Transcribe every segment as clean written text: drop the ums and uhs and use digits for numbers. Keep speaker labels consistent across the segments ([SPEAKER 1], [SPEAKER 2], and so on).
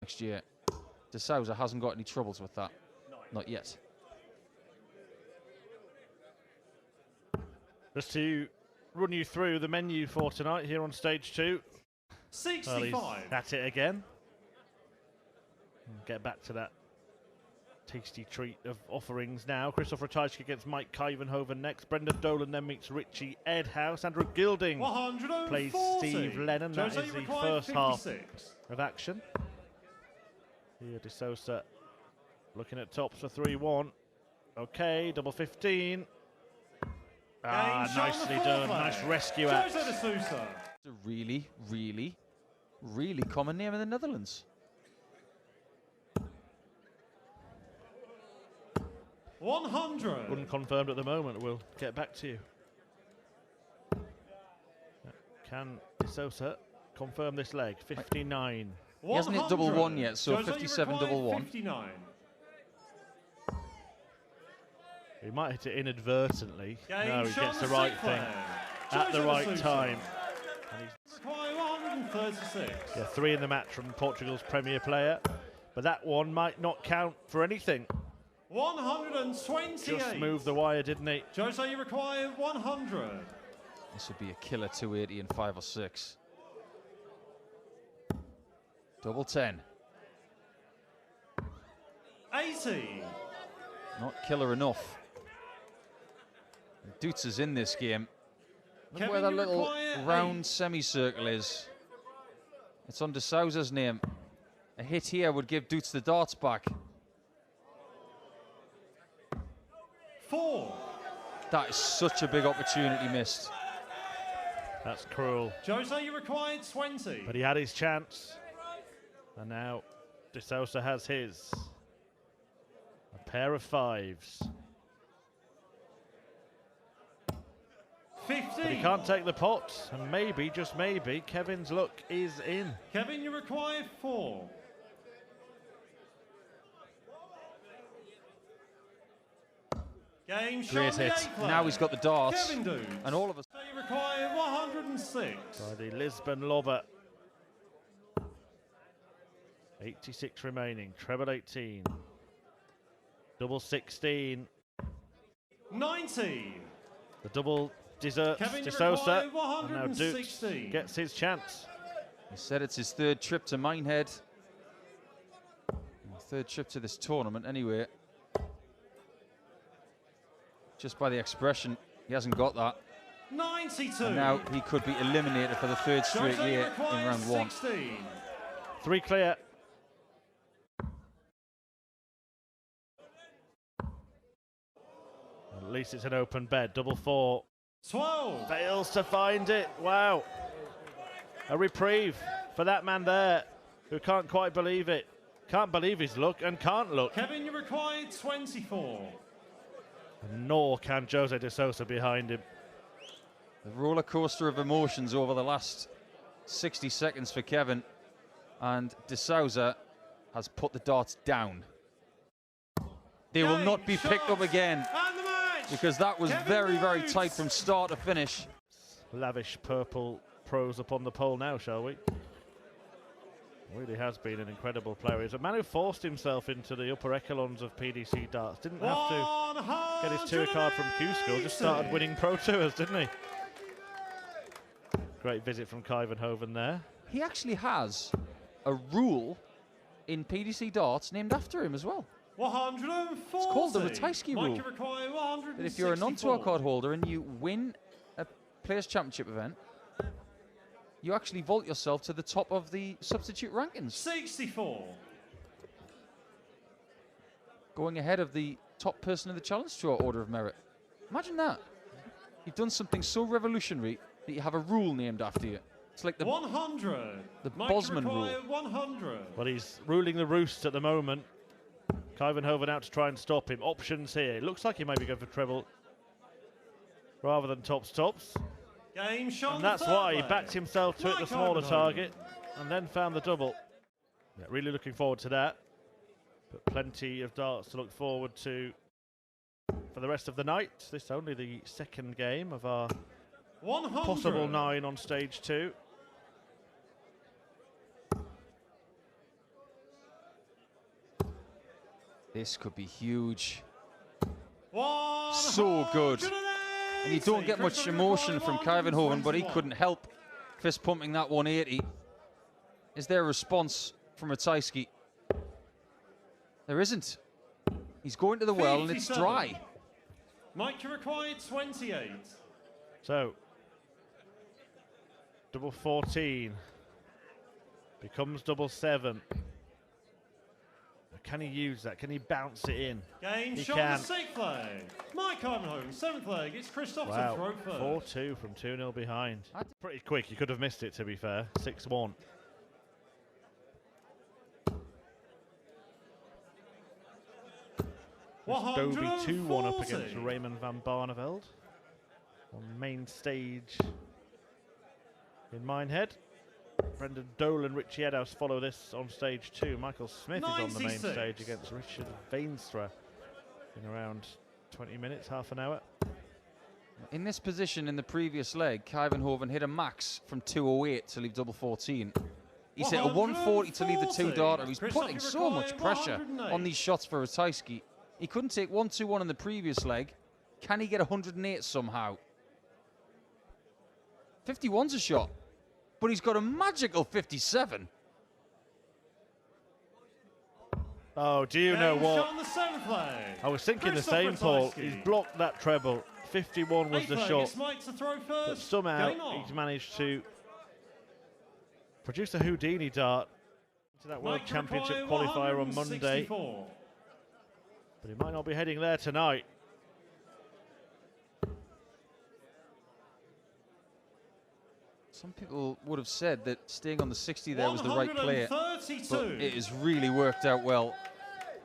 [SPEAKER 1] next year. De Sousa hasn't got any troubles with that. Not yet.
[SPEAKER 2] Just to run you through the menu for tonight here on stage 2.
[SPEAKER 3] 65.
[SPEAKER 2] Well, that's it again. Get back to that tasty treat of offerings now. Christopher Ratajski against Mike Kyvenhoven next. Brendan Dolan then meets Richie Edhouse. Andrew Gilding plays Steve Lennon. That is the first half of action. Here De Sousa looking at tops for 3-1. Okay, double 15. Nicely done. Nice rescue act.
[SPEAKER 3] It's
[SPEAKER 1] a really, really, really common name in the Netherlands.
[SPEAKER 3] 100.
[SPEAKER 2] Unconfirmed at the moment. We'll get back to you. Can De Sousa confirm this leg? 59.
[SPEAKER 1] He hasn't hit double 1 yet, so
[SPEAKER 3] Jose,
[SPEAKER 1] 57 double 1.
[SPEAKER 3] 59.
[SPEAKER 2] He might hit it inadvertently.
[SPEAKER 3] Game
[SPEAKER 2] no, he gets the right thing at the right time. And he's
[SPEAKER 3] 136.
[SPEAKER 2] yeah, 3 in the match from Portugal's premier player. But that one might not count for anything.
[SPEAKER 3] 128.
[SPEAKER 2] Just moved the wire, didn't he?
[SPEAKER 3] Jose, you require 100.
[SPEAKER 1] This would be a killer 280 in 5 or 6. Double 10.
[SPEAKER 3] 80.
[SPEAKER 1] Not killer enough. Dutz is in this game. Look
[SPEAKER 3] Kevin,
[SPEAKER 1] where that
[SPEAKER 3] you
[SPEAKER 1] little
[SPEAKER 3] require
[SPEAKER 1] round semicircle is. It's on De Sousa's name. A hit here would give Dutz the darts back.
[SPEAKER 3] 4.
[SPEAKER 1] That is such a big opportunity missed.
[SPEAKER 2] That's cruel.
[SPEAKER 3] Jose, you required 20.
[SPEAKER 2] But he had his chance. And now De Sousa has his. A pair of 5s.
[SPEAKER 3] 50.
[SPEAKER 2] But he can't take the pot. And maybe, just maybe, Kevin's luck is in.
[SPEAKER 3] Kevin, you require 4. Game
[SPEAKER 1] Great hit. Now he's got the darts.
[SPEAKER 3] Kevin Dutz.
[SPEAKER 1] And all of us.
[SPEAKER 3] You require 106.
[SPEAKER 2] By the Lisbon lobber. 86 remaining. Treble 18. Double 16.
[SPEAKER 3] 90.
[SPEAKER 2] The double deserts
[SPEAKER 3] Kevin,
[SPEAKER 2] De
[SPEAKER 3] you
[SPEAKER 2] Sousa.
[SPEAKER 3] require
[SPEAKER 2] And now Dutz
[SPEAKER 3] 116.
[SPEAKER 2] gets his chance.
[SPEAKER 1] He said it's his 3rd trip to Minehead. 3rd trip to this tournament anyway. Just by the expression, he hasn't got that.
[SPEAKER 3] 92.
[SPEAKER 1] And now he could be eliminated for the 3rd straight
[SPEAKER 3] Jose, you
[SPEAKER 1] year in
[SPEAKER 3] require
[SPEAKER 1] round 1.
[SPEAKER 3] 16.
[SPEAKER 2] 3 clear. At least it's an open bed. Double 4.
[SPEAKER 3] 12.
[SPEAKER 2] Fails to find it. Wow. A reprieve for that man there who can't quite believe it. Can't believe his luck and can't look.
[SPEAKER 3] Kevin, you required 24.
[SPEAKER 2] Nor can Jose De Sousa behind him.
[SPEAKER 1] The roller coaster of emotions over the last 60 seconds for Kevin. And De Sousa has put the darts down. They will not be picked up again.
[SPEAKER 3] And the match.
[SPEAKER 1] Because that was
[SPEAKER 3] Kevin
[SPEAKER 1] very, very
[SPEAKER 3] Dutz.
[SPEAKER 1] tight from start to finish.
[SPEAKER 2] Lavish purple pros upon the pole now, shall we? Really has been an incredible player. He's a man who forced himself into the upper echelons of PDC darts. Didn't have to get his tour card from Q School. Just started winning Pro Tours, didn't he? Great visit from Kyvenhoven there.
[SPEAKER 1] He actually has a rule in PDC darts named after him as well.
[SPEAKER 3] 140.
[SPEAKER 1] It's called the Ratajski rule. That if you're a non-tour card holder and you win a Players' Championship event, you actually vault yourself to the top of the substitute rankings.
[SPEAKER 3] 64.
[SPEAKER 1] Going ahead of the top person in the Challenge Tour Order of Merit. Imagine that. You've done something so revolutionary that you have a rule named after you. It's like the
[SPEAKER 3] 100.
[SPEAKER 1] The
[SPEAKER 3] Mike
[SPEAKER 1] Bosman rule.
[SPEAKER 3] 100.
[SPEAKER 2] But he's ruling the roost at the moment. Kyvenhoven out to try and stop him. Options here. It looks like he may be going for treble rather than tops.
[SPEAKER 3] Game shot.
[SPEAKER 2] And that's why he backed himself to hit the smaller target and then found the double. Yeah, really looking forward to that. But plenty of darts to look forward to for the rest of the night. This is only the 2nd game of our
[SPEAKER 3] 100.
[SPEAKER 2] possible 9 on stage 2.
[SPEAKER 1] This could be huge.
[SPEAKER 3] 180.
[SPEAKER 1] So good. And you don't get much emotion from Kyvenhoven, but he couldn't help fist pumping that 180. Is there a response from Ratajski? There isn't. He's going to the well and it's
[SPEAKER 3] 57.
[SPEAKER 1] dry.
[SPEAKER 3] Mike, you required 28.
[SPEAKER 2] So, double 14 becomes double 7. Can he use that? Can he bounce it in?
[SPEAKER 3] Game
[SPEAKER 2] He
[SPEAKER 3] shot
[SPEAKER 2] can.
[SPEAKER 3] on the 6th leg. Mike Ivanhoe, 7th leg. It's Christoph to throw
[SPEAKER 2] Wow,
[SPEAKER 3] first.
[SPEAKER 2] 4-2 from 2-0 behind. Pretty quick, you could have missed it to be fair. 6-1. Dobie 2-1 up against Raymond van Barneveld on main stage in Minehead. Brendan Dolan, Richie Edhouse follow this on stage 2. Michael Smith is on the main
[SPEAKER 3] 96.
[SPEAKER 2] stage against Richard Veenstra in around 20 minutes, half an hour.
[SPEAKER 1] In this position in the previous leg, Kyvenhoven hit a max from 208 to leave double 14. He's hit a 140 to leave the 2 darter. He's putting so much pressure on these shots for Ratajski. He couldn't take 1-2-1 in the previous leg. Can he get 108 somehow? 51's a shot, but he's got a magical 57.
[SPEAKER 2] Oh, do you know
[SPEAKER 3] Game
[SPEAKER 2] what?
[SPEAKER 3] shot on the 7th leg.
[SPEAKER 2] I was thinking the
[SPEAKER 3] Christoph
[SPEAKER 2] same, Paul.
[SPEAKER 3] Ratajski.
[SPEAKER 2] He's blocked that treble. 51 was
[SPEAKER 3] 8th
[SPEAKER 2] the
[SPEAKER 3] leg,
[SPEAKER 2] shot.
[SPEAKER 3] it's Mike to throw
[SPEAKER 2] But
[SPEAKER 3] first.
[SPEAKER 2] somehow
[SPEAKER 3] Game on.
[SPEAKER 2] he's managed to produce a Houdini dart to that World
[SPEAKER 3] Mike
[SPEAKER 2] Championship
[SPEAKER 3] required
[SPEAKER 2] qualifier on Monday.
[SPEAKER 3] 164.
[SPEAKER 2] But he might not be heading there tonight.
[SPEAKER 1] Some people would have said that staying on the 60 there was the right play, but
[SPEAKER 3] 132.
[SPEAKER 1] it has really worked out well.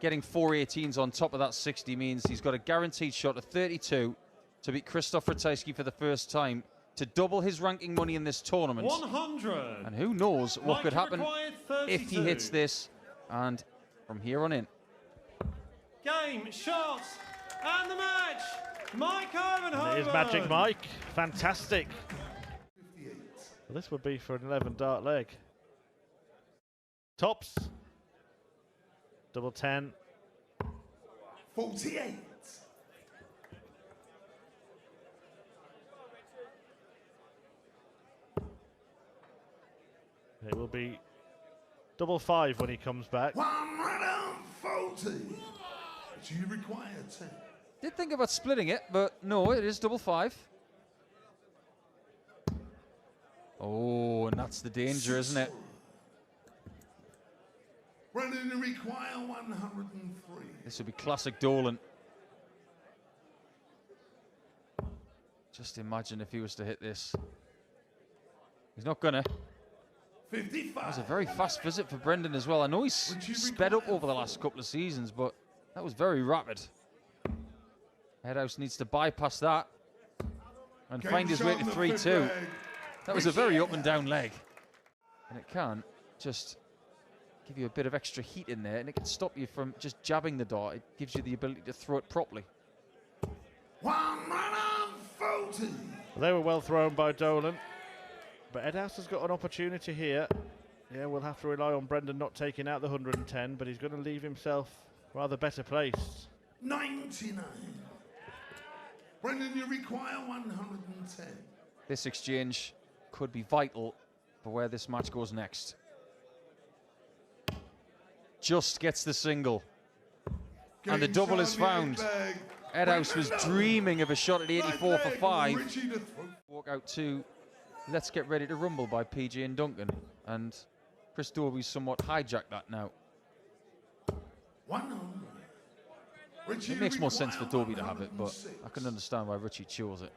[SPEAKER 1] Getting 418s on top of that 60 means he's got a guaranteed shot at 32 to beat Christoph Ratajski for the first time, to double his ranking money in this tournament.
[SPEAKER 3] 100.
[SPEAKER 1] And who knows what
[SPEAKER 3] Mike
[SPEAKER 1] could happen
[SPEAKER 3] required
[SPEAKER 1] if he
[SPEAKER 3] 32.
[SPEAKER 1] hits this, and from here on in.
[SPEAKER 3] Game, shot, and the match. Mike Ivanhoe.
[SPEAKER 2] And it is Magic Mike. Fantastic. Well, this would be for an 11 dart leg. Tops. Double 10.
[SPEAKER 4] 48.
[SPEAKER 2] It will be double 5 when he comes back.
[SPEAKER 4] 140. But you require 10.
[SPEAKER 1] Did think about splitting it, but no, it is double 5. Oh, and that's the danger, isn't it?
[SPEAKER 4] Brendan, you require 103.
[SPEAKER 1] This would be classic Dolan. Just imagine if he was to hit this. He's not gonna.
[SPEAKER 4] 55.
[SPEAKER 1] That was a very fast visit for Brendan as well. I know he's sped up over the last couple of seasons, but that was very rapid. Headhouse needs to bypass that and find his way to 3-2. That was a very up and down leg. And it can just give you a bit of extra heat in there, and it can stop you from just jabbing the dart. It gives you the ability to throw it properly.
[SPEAKER 4] 140.
[SPEAKER 2] They were well thrown by Dolan. But Edhouse has got an opportunity here. Yeah, we'll have to rely on Brendan not taking out the 110, but he's going to leave himself rather better placed.
[SPEAKER 4] 99. Brendan, you require 110.
[SPEAKER 1] This exchange could be vital for where this match goes next. Just gets the single. And the double is found. Edhouse was dreaming of a shot at 84 for 5. Walk out to Let's Get Ready to Rumble by PG and Duncan. And Chris Dobie's somewhat hijacked that now.
[SPEAKER 4] 100.
[SPEAKER 1] It makes more sense for Dobie to have it, but I can understand why Richie chose it.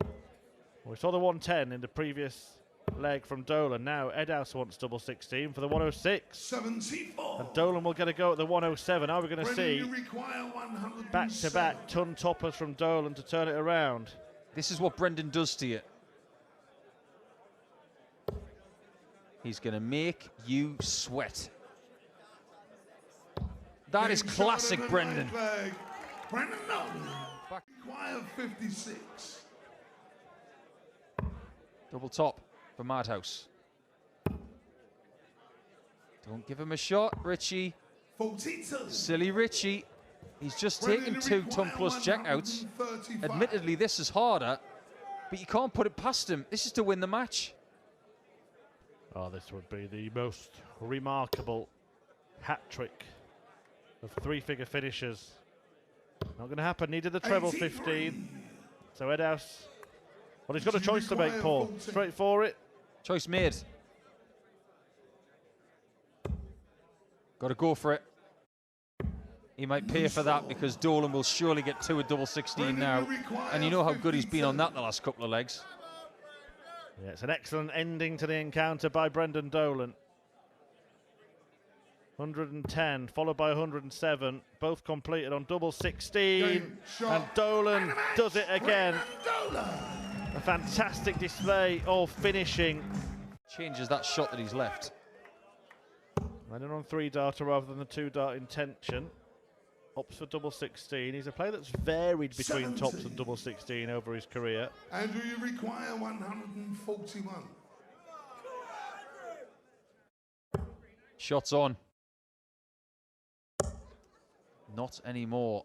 [SPEAKER 2] Well, we saw the 110 in the previous leg from Dolan. Now Edhouse wants double 16 for the 106.
[SPEAKER 4] 74.
[SPEAKER 2] And Dolan will get a go at the 107. Are we going to
[SPEAKER 4] Brendan,
[SPEAKER 2] see
[SPEAKER 4] you require 107.
[SPEAKER 2] back-to-back ton toppers from Dolan to turn it around?
[SPEAKER 1] This is what Brendan does to you. He's going to make you sweat. That is classic Brendan.
[SPEAKER 4] Brendan Dolan.
[SPEAKER 1] Back.
[SPEAKER 4] Require 56.
[SPEAKER 1] Double top for Madhouse. Don't give him a shot, Richie.
[SPEAKER 4] 42.
[SPEAKER 1] Silly Richie. He's just taken 2 ton plus checkouts. Admittedly, this is harder, but you can't put it past him. This is to win the match.
[SPEAKER 2] Oh, this would be the most remarkable hat trick of 3-figure finishers. Not going to happen. Needed the treble 15. So Edhouse. Well, he's got a choice to make, Paul. Straight for it.
[SPEAKER 1] Choice made. Got to go for it. He might pay for that because Dolan will surely get 2 at double 16 now. And you know how good he's been on that the last couple of legs.
[SPEAKER 2] Yeah, it's an excellent ending to the encounter by Brendan Dolan. 110, followed by 107, both completed on double 16. And Dolan does it again. A fantastic display of finishing.
[SPEAKER 1] Changes that shot that he's left.
[SPEAKER 2] Running on 3-darter rather than the 2-dart intention. Opts for double 16. He's a player that's varied between
[SPEAKER 4] 70.
[SPEAKER 2] tops and double 16 over his career.
[SPEAKER 4] Andrew, you require 141.
[SPEAKER 1] Shots on. Not anymore.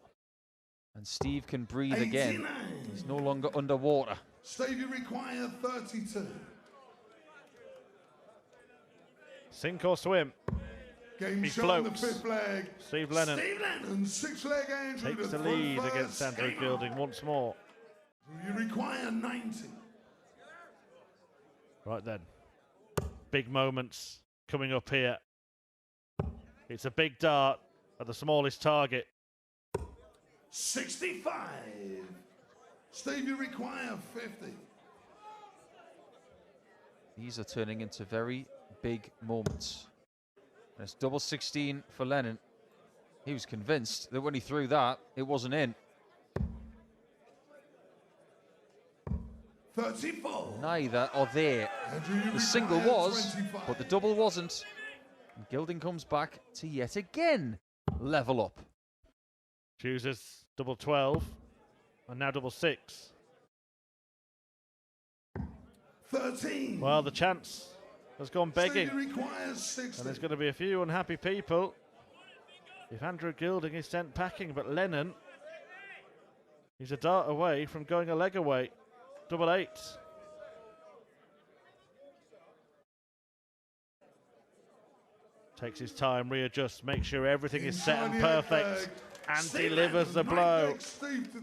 [SPEAKER 1] And Steve can breathe
[SPEAKER 4] 89.
[SPEAKER 1] again. He's no longer underwater.
[SPEAKER 4] Steve, you require 32.
[SPEAKER 2] Sink or swim.
[SPEAKER 4] Game
[SPEAKER 2] He
[SPEAKER 4] shot on the
[SPEAKER 2] floats.
[SPEAKER 4] 5th leg.
[SPEAKER 2] Steve Lennon
[SPEAKER 4] Steve Lennon, 6-leg Andrew.
[SPEAKER 2] takes the
[SPEAKER 4] to
[SPEAKER 2] lead
[SPEAKER 4] front
[SPEAKER 2] against
[SPEAKER 4] first.
[SPEAKER 2] Andrew
[SPEAKER 4] Game
[SPEAKER 2] Gilding
[SPEAKER 4] on.
[SPEAKER 2] once more.
[SPEAKER 4] You require 90.
[SPEAKER 2] Right then. Big moments coming up here. It's a big dart at the smallest target.
[SPEAKER 4] 65. Steve, you require 50.
[SPEAKER 1] These are turning into very big moments. And it's double 16 for Lennon. He was convinced that when he threw that, it wasn't in.
[SPEAKER 4] 34.
[SPEAKER 1] Neither are there.
[SPEAKER 4] Andrew, you
[SPEAKER 1] The single
[SPEAKER 4] require
[SPEAKER 1] was,
[SPEAKER 4] 25.
[SPEAKER 1] but the double wasn't. And Gilding comes back to yet again level up.
[SPEAKER 2] Chooses double 12 and now double 6.
[SPEAKER 4] 13.
[SPEAKER 2] Well, the chance has gone begging.
[SPEAKER 4] Steve, you require 60.
[SPEAKER 2] And there's going to be a few unhappy people if Andrew Gilding is sent packing. But Lennon, he's a dart away from going a leg away. Double 8. Takes his time, readjusts, makes sure everything is set and perfect, and delivers the blow.
[SPEAKER 4] Steve to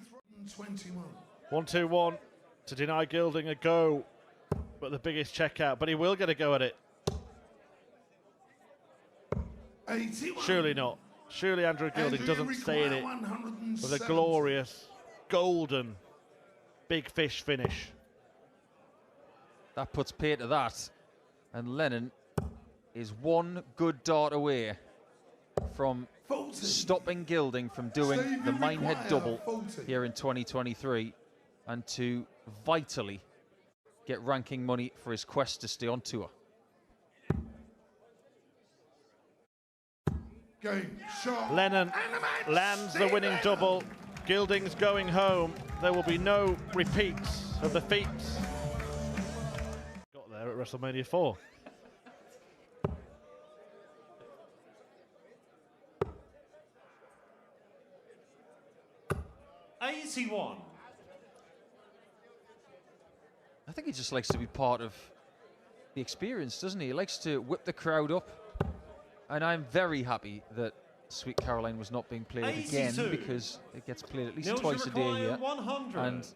[SPEAKER 4] 21.
[SPEAKER 2] 1-2-1 to deny Gilding a go, but the biggest checkout. But he will get a go at it.
[SPEAKER 4] 81.
[SPEAKER 2] Surely not. Surely Andrew Gilding
[SPEAKER 4] Andrew, you
[SPEAKER 2] doesn't stay in it
[SPEAKER 4] require
[SPEAKER 2] with a
[SPEAKER 4] 170.
[SPEAKER 2] glorious, golden, big fish finish.
[SPEAKER 1] That puts pay to that. And Lennon is one good dart away from
[SPEAKER 4] 40.
[SPEAKER 1] stopping Gilding from doing
[SPEAKER 4] Steve,
[SPEAKER 1] the
[SPEAKER 4] you
[SPEAKER 1] Minehead
[SPEAKER 4] require
[SPEAKER 1] double
[SPEAKER 4] 40.
[SPEAKER 1] here in 2023 and to vitally get ranking money for his quest to stay on tour.
[SPEAKER 4] Game shot.
[SPEAKER 2] Lennon
[SPEAKER 4] And the match.
[SPEAKER 2] lands the
[SPEAKER 4] Steve
[SPEAKER 2] winning
[SPEAKER 4] Lennon.
[SPEAKER 2] double. Gilding's going home. There will be no repeats of the feats. Got there at WrestleMania 4.
[SPEAKER 3] $81.
[SPEAKER 1] I think he just likes to be part of the experience, doesn't he? He likes to whip the crowd up. And I'm very happy that Sweet Caroline was not being played again
[SPEAKER 3] 82.
[SPEAKER 1] because it gets played at least
[SPEAKER 3] Nils
[SPEAKER 1] twice a day
[SPEAKER 3] require
[SPEAKER 1] here.
[SPEAKER 3] 100.
[SPEAKER 1] And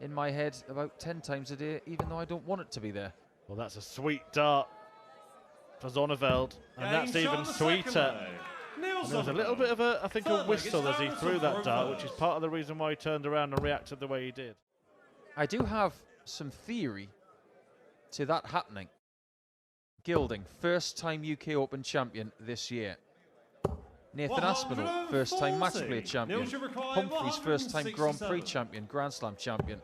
[SPEAKER 1] in my head, about 10 times a day, even though I don't want it to be there.
[SPEAKER 2] Well, that's a sweet dart for Zonneveld, and that's
[SPEAKER 3] Game shot
[SPEAKER 2] even
[SPEAKER 3] on the second
[SPEAKER 2] sweeter.
[SPEAKER 3] leg. Nils
[SPEAKER 2] And there was a little
[SPEAKER 3] Zonneveld.
[SPEAKER 2] bit of a, I think, a
[SPEAKER 3] Third leg,
[SPEAKER 2] whistle
[SPEAKER 3] it's
[SPEAKER 2] as he
[SPEAKER 3] down
[SPEAKER 2] threw
[SPEAKER 3] to
[SPEAKER 2] that dart, which is
[SPEAKER 3] reverse.
[SPEAKER 2] part of the reason why he turned around and reacted the way he did.
[SPEAKER 1] I do have some theory to that happening. Gilding, first time UK Open champion this year. Nathan Aspinall, first time match play
[SPEAKER 3] 140.
[SPEAKER 1] champion.
[SPEAKER 3] Nils, you require
[SPEAKER 1] Humphreys, first time Grand Prix
[SPEAKER 3] 167.
[SPEAKER 1] champion, Grand Slam champion.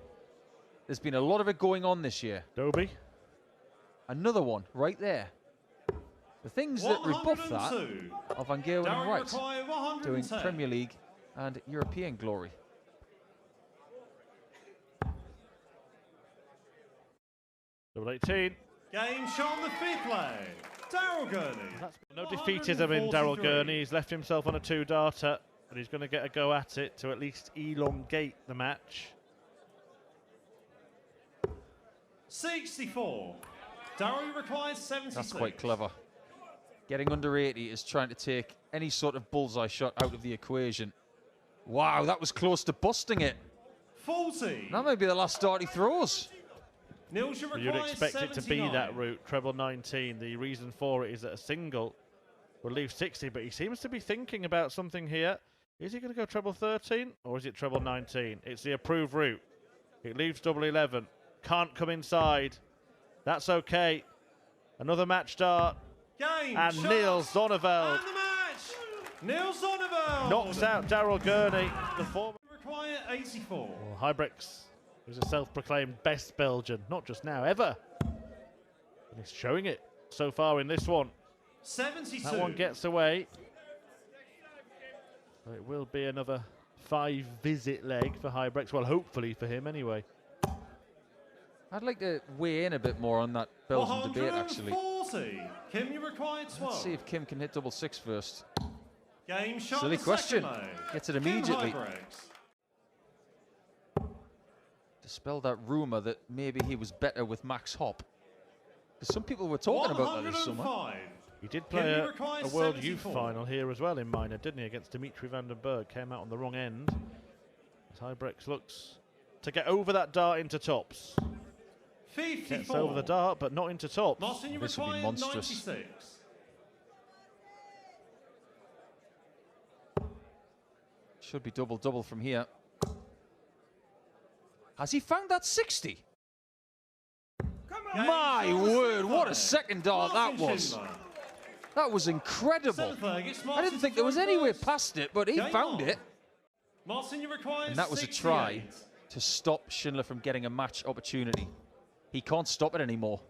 [SPEAKER 1] There's been a lot of it going on this year.
[SPEAKER 2] Dobie.
[SPEAKER 1] Another one right there. The things that rebuff that
[SPEAKER 3] 102.
[SPEAKER 1] are Van Gerwen and
[SPEAKER 3] Darren
[SPEAKER 1] Wright
[SPEAKER 3] require
[SPEAKER 1] doing
[SPEAKER 3] 110.
[SPEAKER 1] Premier League and European glory.
[SPEAKER 2] Double 18.
[SPEAKER 3] Game shot on the fifth leg. Daryl Gurney.
[SPEAKER 2] No defeatism in Daryl
[SPEAKER 3] 143.
[SPEAKER 2] Gurney. He's left himself on a 2-darter, but he's going to get a go at it to at least elongate the match.
[SPEAKER 3] 64. Daryl requires 76.
[SPEAKER 1] That's quite clever. Getting under 80 is trying to take any sort of bullseye shot out of the equation. Wow, that was close to busting it.
[SPEAKER 3] 40.
[SPEAKER 1] That might be the last dart he throws.
[SPEAKER 3] Nilsson requires
[SPEAKER 2] You'd expect
[SPEAKER 3] 79.
[SPEAKER 2] it to be that route, treble 19. The reason for it is that a single will leave 60, but he seems to be thinking about something here. Is he going to go treble 13 or is it treble 19? It's the approved route. It leaves double 11. Can't come inside. That's okay. Another match dart.
[SPEAKER 3] Game.
[SPEAKER 2] And
[SPEAKER 3] shot.
[SPEAKER 2] Niels Zonneveld
[SPEAKER 3] And the match. Niels Zonneveld.
[SPEAKER 2] knocks out Daryl Gurney. The former
[SPEAKER 3] Require 84.
[SPEAKER 2] well, Hybrex is a self-proclaimed best Belgian, not just now, ever. And he's showing it so far in this one.
[SPEAKER 3] 72.
[SPEAKER 2] That one gets away. So it will be another 5-visit leg for Hybrex. Well, hopefully for him anyway.
[SPEAKER 1] I'd like to weigh in a bit more on that Belgian debate, actually.
[SPEAKER 3] 140. Kim, you require 12.
[SPEAKER 1] Let's see if Kim can hit double 6 first.
[SPEAKER 3] Game shot.
[SPEAKER 1] Silly
[SPEAKER 3] the
[SPEAKER 1] question.
[SPEAKER 3] second leg.
[SPEAKER 1] Gets it
[SPEAKER 3] Kim
[SPEAKER 1] immediately.
[SPEAKER 3] Hybrex.
[SPEAKER 1] Dispel that rumour that maybe he was better with Max Hop. Because some people were talking about that this summer.
[SPEAKER 3] 105.
[SPEAKER 2] He did
[SPEAKER 3] Kim,
[SPEAKER 2] play
[SPEAKER 3] you
[SPEAKER 2] a
[SPEAKER 3] require
[SPEAKER 2] World
[SPEAKER 3] 74.
[SPEAKER 2] Youth final here as well in minor, didn't he, against Dimitri van den Berg. Came out on the wrong end. As Hybrex looks to get over that dart into tops.
[SPEAKER 3] 54.
[SPEAKER 2] Gets over the dart, but not into tops.
[SPEAKER 3] Martin, you
[SPEAKER 1] This would be
[SPEAKER 3] require
[SPEAKER 1] monstrous.
[SPEAKER 3] 96.
[SPEAKER 1] Should be double-double from here. Has he found that 60?
[SPEAKER 3] Game
[SPEAKER 1] My
[SPEAKER 3] shot,
[SPEAKER 1] word, what a
[SPEAKER 3] leg.
[SPEAKER 1] second dart that
[SPEAKER 3] Martin
[SPEAKER 1] was.
[SPEAKER 3] Schindler.
[SPEAKER 1] That was incredible.
[SPEAKER 3] Seventh leg, it's
[SPEAKER 1] I
[SPEAKER 3] Martin
[SPEAKER 1] didn't think
[SPEAKER 3] to
[SPEAKER 1] there was
[SPEAKER 3] throw
[SPEAKER 1] any way
[SPEAKER 3] first.
[SPEAKER 1] past it, but he
[SPEAKER 3] Game
[SPEAKER 1] found
[SPEAKER 3] on.
[SPEAKER 1] it.
[SPEAKER 3] Martin, you require
[SPEAKER 1] And that was a
[SPEAKER 3] 68.
[SPEAKER 1] try to stop Schindler from getting a match opportunity. He can't stop it anymore.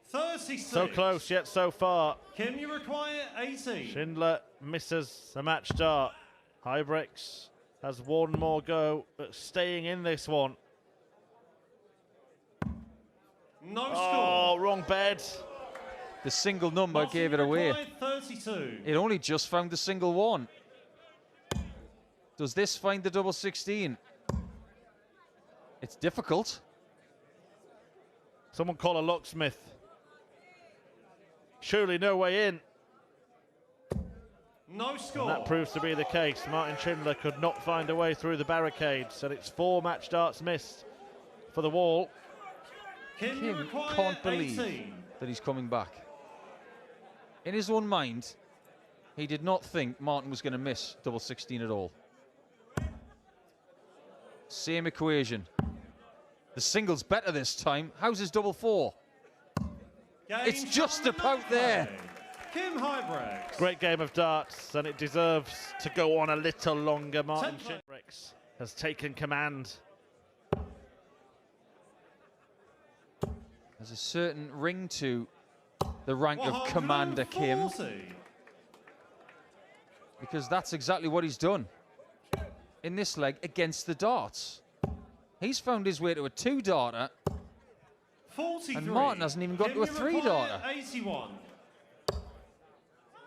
[SPEAKER 2] So close yet so far.
[SPEAKER 3] Kim, you require 80.
[SPEAKER 2] Schindler misses a match dart. Hybrex has one more go, but staying in this one.
[SPEAKER 3] No
[SPEAKER 2] Oh,
[SPEAKER 3] score.
[SPEAKER 2] wrong bed.
[SPEAKER 1] The single number
[SPEAKER 3] Martin,
[SPEAKER 1] gave
[SPEAKER 3] you
[SPEAKER 1] it away.
[SPEAKER 3] required 32.
[SPEAKER 1] It only just found the single one. Does this find the double 16? It's difficult.
[SPEAKER 2] Someone call a locksmith. Surely no way in.
[SPEAKER 3] No score.
[SPEAKER 2] And that proves to be the case. Martin Schindler could not find a way through the barricades, and it's 4 match darts missed for the wall.
[SPEAKER 3] Kim, you
[SPEAKER 1] Kim
[SPEAKER 3] require
[SPEAKER 1] can't believe
[SPEAKER 3] 18.
[SPEAKER 1] that he's coming back. In his own mind, he did not think Martin was going to miss double 16 at all. Same equation. The single's better this time. How's his double 4?
[SPEAKER 3] Game
[SPEAKER 1] It's
[SPEAKER 3] shot
[SPEAKER 1] just
[SPEAKER 3] on the
[SPEAKER 1] about
[SPEAKER 3] match
[SPEAKER 1] there.
[SPEAKER 3] play. Kim Hybrex.
[SPEAKER 2] Great game of darts, and it deserves to go on a little longer. Martin
[SPEAKER 3] Tempo.
[SPEAKER 2] Schindler has taken command.
[SPEAKER 1] There's a certain ring to the rank of Commander Kim,
[SPEAKER 3] 140.
[SPEAKER 1] because that's exactly what he's done in this leg against the darts. He's found his way to a 2-darter,
[SPEAKER 3] 43.
[SPEAKER 1] and Martin hasn't even got
[SPEAKER 3] Kim,
[SPEAKER 1] to a
[SPEAKER 3] you require
[SPEAKER 1] 3-darter.
[SPEAKER 3] 81.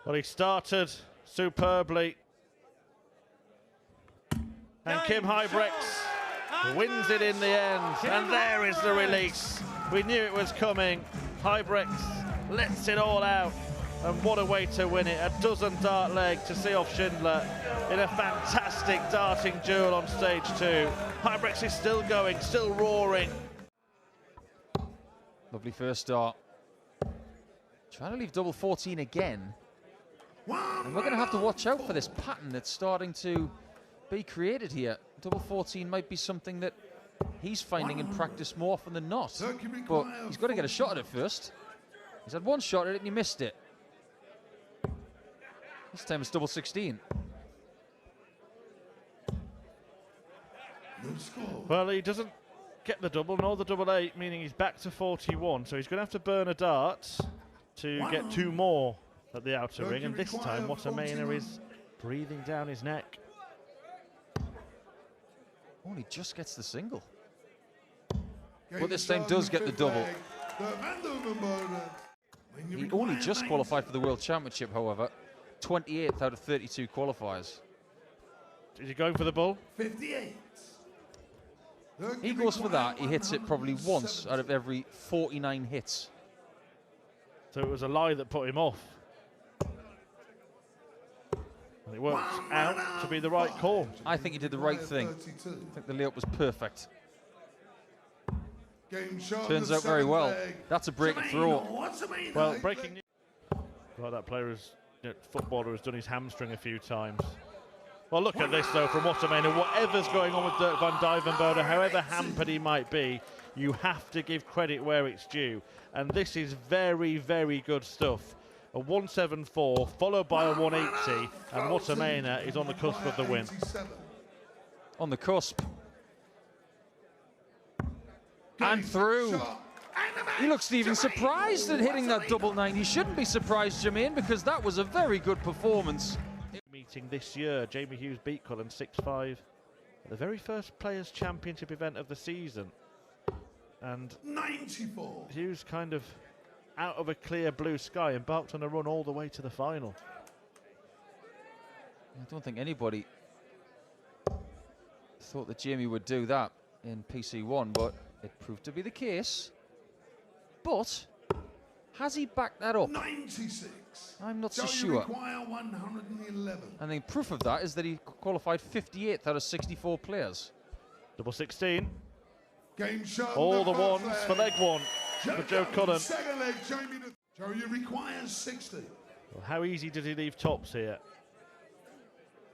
[SPEAKER 2] Well, he started superbly. And Kim
[SPEAKER 3] Game
[SPEAKER 2] Hybrex
[SPEAKER 3] shot. And
[SPEAKER 2] wins it in the end.
[SPEAKER 3] Kim
[SPEAKER 2] And there is the
[SPEAKER 3] Hybrex.
[SPEAKER 2] release. We knew it was coming. Hybrex lets it all out. And what a way to win it. A dozen dart leg to see off Schindler in a fantastic darting duel on stage 2. Hybrex is still going, still roaring.
[SPEAKER 1] Lovely first dart. Trying to leave double 14 again. And we're going to have to watch out for this pattern that's starting to be created here. Double 14 might be something that he's finding in practice more often than not. But he's got to get a shot at it first. He's had one shot at it and he missed it. This time it's double 16.
[SPEAKER 4] No score.
[SPEAKER 2] Well, he doesn't get the double nor the double 8, meaning he's back to 41. So he's going to have to burn a dart to get 2 more at the outer ring. And this time, what a Mainer is breathing down his neck.
[SPEAKER 1] Only just gets the single. but this time does get the double. He only just qualified for the World Championship, however. 28th out of 32 qualifiers.
[SPEAKER 2] Is he going for the ball?
[SPEAKER 4] 58.
[SPEAKER 1] He goes for that. He hits it probably once out of every 49 hits.
[SPEAKER 2] So it was a lie that put him off. And it worked out to be the right call.
[SPEAKER 1] I think he did the right thing. I think the layup was perfect. Turns out very well. That's a break and throw.
[SPEAKER 2] Well, breaking news. Right, that player is, footballer has done his hamstring a few times. Well, look at this though from Wattermain. Whatever's going on with Dirk van Dijvenbode, however hampered he might be, you have to give credit where it's due. And this is very, very good stuff. A 174 followed by a 180, and Wattermain is on the cusp of the win.
[SPEAKER 1] On the cusp. And through. He looks even surprised at hitting that double nine. You shouldn't be surprised, Jermaine, because that was a very good performance.
[SPEAKER 2] Meeting this year, Jamie Hughes beat Cullen 6-5 at the very first Players' Championship event of the season. And
[SPEAKER 4] 94.
[SPEAKER 2] Hughes kind of out of a clear blue sky embarked on a run all the way to the final.
[SPEAKER 1] I don't think anybody thought that Jamie would do that in PC1, but it proved to be the case. But has he backed that up?
[SPEAKER 4] 96.
[SPEAKER 1] I'm not so
[SPEAKER 4] So you
[SPEAKER 1] sure.
[SPEAKER 4] require 111.
[SPEAKER 1] And the proof of that is that he qualified 58th out of 64 players.
[SPEAKER 2] Double 16.
[SPEAKER 4] Game shot.
[SPEAKER 2] All the
[SPEAKER 4] first
[SPEAKER 2] ones for leg one for Joe Cullen.
[SPEAKER 4] Second leg, Jamie. Joe, you require 60.
[SPEAKER 2] Well, how easy did he leave tops here?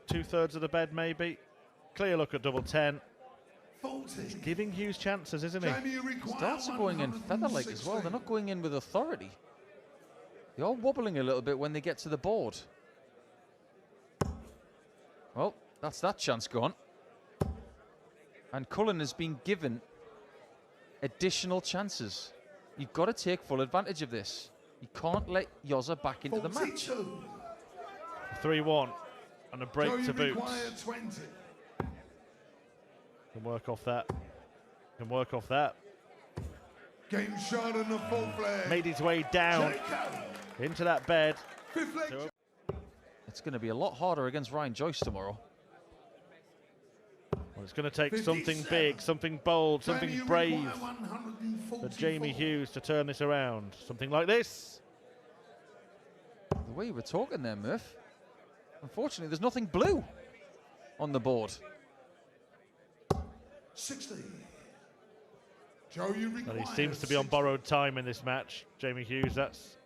[SPEAKER 2] 2/3 of the bed, maybe. Clear look at double 10.
[SPEAKER 4] 40.
[SPEAKER 2] He's giving Hughes chances, isn't he?
[SPEAKER 4] Jamie, you require
[SPEAKER 1] Darts are going in feather leg as well. They're not going in with authority. They are wobbling a little bit when they get to the board. Well, that's that chance gone. And Cullen has been given additional chances. You've got to take full advantage of this. You can't let Yoza back into the match.
[SPEAKER 4] 42.
[SPEAKER 2] 3-1 and a break
[SPEAKER 4] Joe,
[SPEAKER 2] to
[SPEAKER 4] you
[SPEAKER 2] boot.
[SPEAKER 4] require 20.
[SPEAKER 2] Can work off that. Can work off that.
[SPEAKER 4] Game shot in the full flag.
[SPEAKER 2] Made his way down
[SPEAKER 4] Jacob.
[SPEAKER 2] into that bed.
[SPEAKER 4] Fifth leg.
[SPEAKER 1] It's going to be a lot harder against Ryan Joyce tomorrow.
[SPEAKER 2] Well, it's going to take
[SPEAKER 4] 57.
[SPEAKER 2] something big, something bold,
[SPEAKER 4] Jamie,
[SPEAKER 2] something
[SPEAKER 4] you
[SPEAKER 2] brave
[SPEAKER 4] require 144.
[SPEAKER 2] for Jamie Hughes to turn this around. Something like this.
[SPEAKER 1] The way you were talking there, Murph. Unfortunately, there's nothing blue on the board.
[SPEAKER 4] 60. Joe, you require
[SPEAKER 2] Well, he seems to be on
[SPEAKER 4] 60.
[SPEAKER 2] borrowed time in this match, Jamie Hughes. That's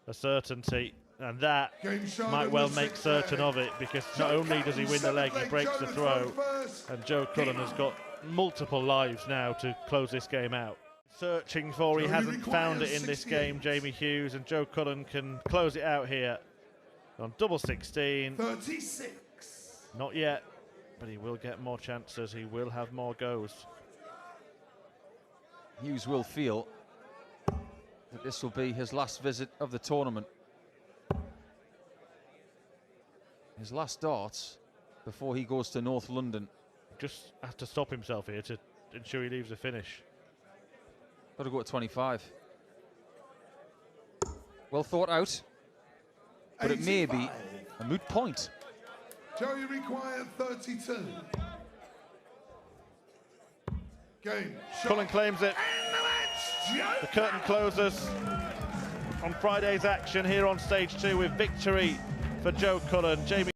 [SPEAKER 2] a certainty. And that
[SPEAKER 4] Game shot
[SPEAKER 2] might
[SPEAKER 4] in
[SPEAKER 2] well
[SPEAKER 4] the
[SPEAKER 2] make
[SPEAKER 4] sixth
[SPEAKER 2] certain
[SPEAKER 4] leg.
[SPEAKER 2] of it, because
[SPEAKER 4] Joe
[SPEAKER 2] not only does he
[SPEAKER 4] Cullen,
[SPEAKER 2] win the leg,
[SPEAKER 4] seventh
[SPEAKER 2] he breaks
[SPEAKER 4] Joe
[SPEAKER 2] the
[SPEAKER 4] to
[SPEAKER 2] throw.
[SPEAKER 4] first.
[SPEAKER 2] And Joe Cullen has got multiple lives now to close this game out. Searching for, he
[SPEAKER 4] Joe, you
[SPEAKER 2] hasn't
[SPEAKER 4] require
[SPEAKER 2] found it in this
[SPEAKER 4] 68.
[SPEAKER 2] game, Jamie Hughes, and Joe Cullen can close it out here on double 16.
[SPEAKER 4] 36.
[SPEAKER 2] Not yet, but he will get more chances. He will have more goes.
[SPEAKER 1] Hughes will feel that this will be his last visit of the tournament. His last darts before he goes to North London.
[SPEAKER 2] Just has to stop himself here to ensure he leaves a finish.
[SPEAKER 1] Got to go at 25. Well thought out, but it may be
[SPEAKER 4] 85.
[SPEAKER 1] a moot point.
[SPEAKER 4] Joe, you require 32. Game shot.
[SPEAKER 2] Cullen claims it.
[SPEAKER 4] And the match, Joe
[SPEAKER 2] The curtain closes on Friday's action here on stage 2 with victory for Joe Cullen. Jamie